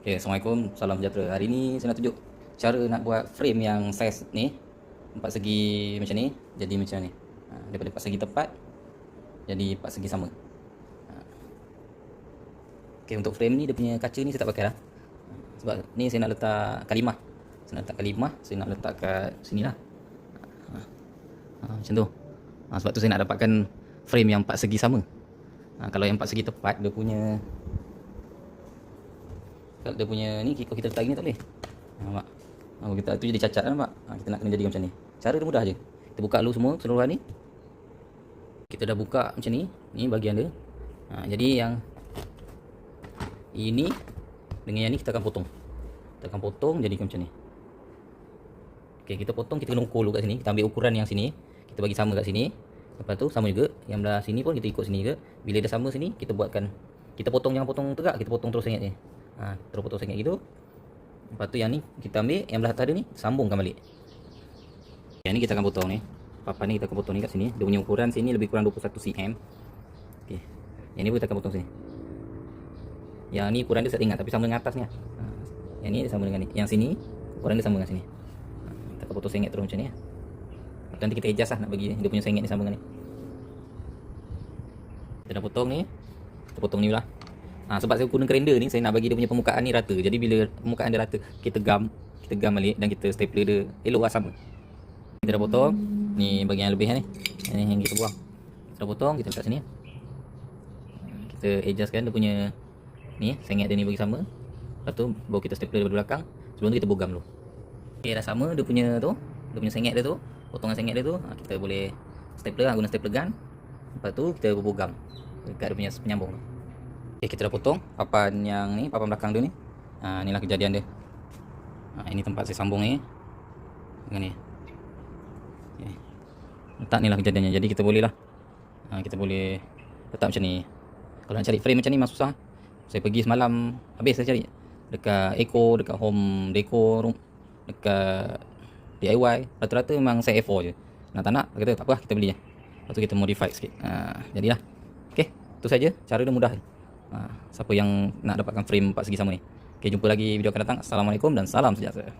Okay, Assalamualaikum, salam sejahtera. Hari ni saya nak tunjuk cara nak buat frame yang saiz ni, empat segi macam ni, jadi macam ni. Daripada empat segi tepat jadi empat segi sama. Okay, untuk frame ni dia punya kaca ni saya tak pakai lah. Sebab ni saya nak letak kalimah. Saya nak letak kat sini lah. Macam tu. Sebab tu saya nak dapatkan frame yang empat segi sama. Kalau yang empat segi tepat dia punya ni, kalau kita letak gini tak boleh. Nampak? Kalau kita tu jadi cacat kan, nampak? Kita nak kena jadikan macam ni. Cara dia mudah je. Kita buka dulu semua keseluruhan ni. Kita dah buka macam ni. Ni bahagian dia. Jadi yang ini dengan yang ni kita akan potong. Kita akan potong jadikan macam ni. Okey, kita potong, kita kena ukur dulu kat sini. Kita ambil ukuran yang sini, kita bagi sama kat sini. Lepas tu sama juga yang belah sini pun kita ikut sini juga. Bila dah sama sini, kita buatkan, kita potong, jangan potong tegak, kita potong terus sengit ni. Terus potong sengit gitu. Lepas tu yang ni kita ambil, yang belah atas dia ni sambungkan balik. Yang ni kita akan potong ni. Papan ni kita akan potong ni kat sini. Dia punya ukuran sini lebih kurang 21 cm. Okey. Yang ni pun kita akan potong sini. Yang ni ukuran dia saya ingat tapi sama dengan atas ni. Yang ni dia sama dengan ni. Yang sini ukuran dia sama dengan sini. Kita akan potong sengit terus macam ni. Nanti kita adjust lah nak bagi dia punya sengit ni sama dengan ni. Kita dah potong ni. Kita potong ni pula. Sebab saya guna grinder ni, saya nak bagi dia punya permukaan ni rata. Jadi bila permukaan dia rata, kita gam balik dan kita stapler dia elok lah sama. Kita dah potong. Ni bagian yang lebih ni. Ini yang kita buang. Kita dah potong, kita letak sini. Kita adjustkan dia punya ni, sengit dia ni bagi sama. Lepas tu baru kita stapler daripada belakang. Sebelum tu kita bogam dulu. Okey, dah sama dia punya tu. Dia punya sengit dia tu, potongan sengit dia tu, kita boleh stapler lah, guna stapler gun. Lepas tu kita bogam dekat dia punya penyambung tu. Okay, kita dah potong papan yang ni, papan belakang dia ni. Inilah kejadian dia. Ini tempat saya sambung ni dengan ni. Okay. Letak ni lah kejadiannya. Jadi kita boleh lah, kita boleh letak macam ni. Kalau nak cari frame macam ni memang susah. Saya pergi semalam habis saya cari dekat Eco, dekat Home Decor, dekat DIY. Rata-rata memang saya A4 je. Tak nak, kata tak apa, kita beli je. Lepas tu kita modify sikit. Jadilah. Okay, tu saja. Cara dia mudah. Siapa yang nak dapatkan frame empat segi sama ni. Okay, jumpa lagi video akan datang. Assalamualaikum dan salam sejahtera.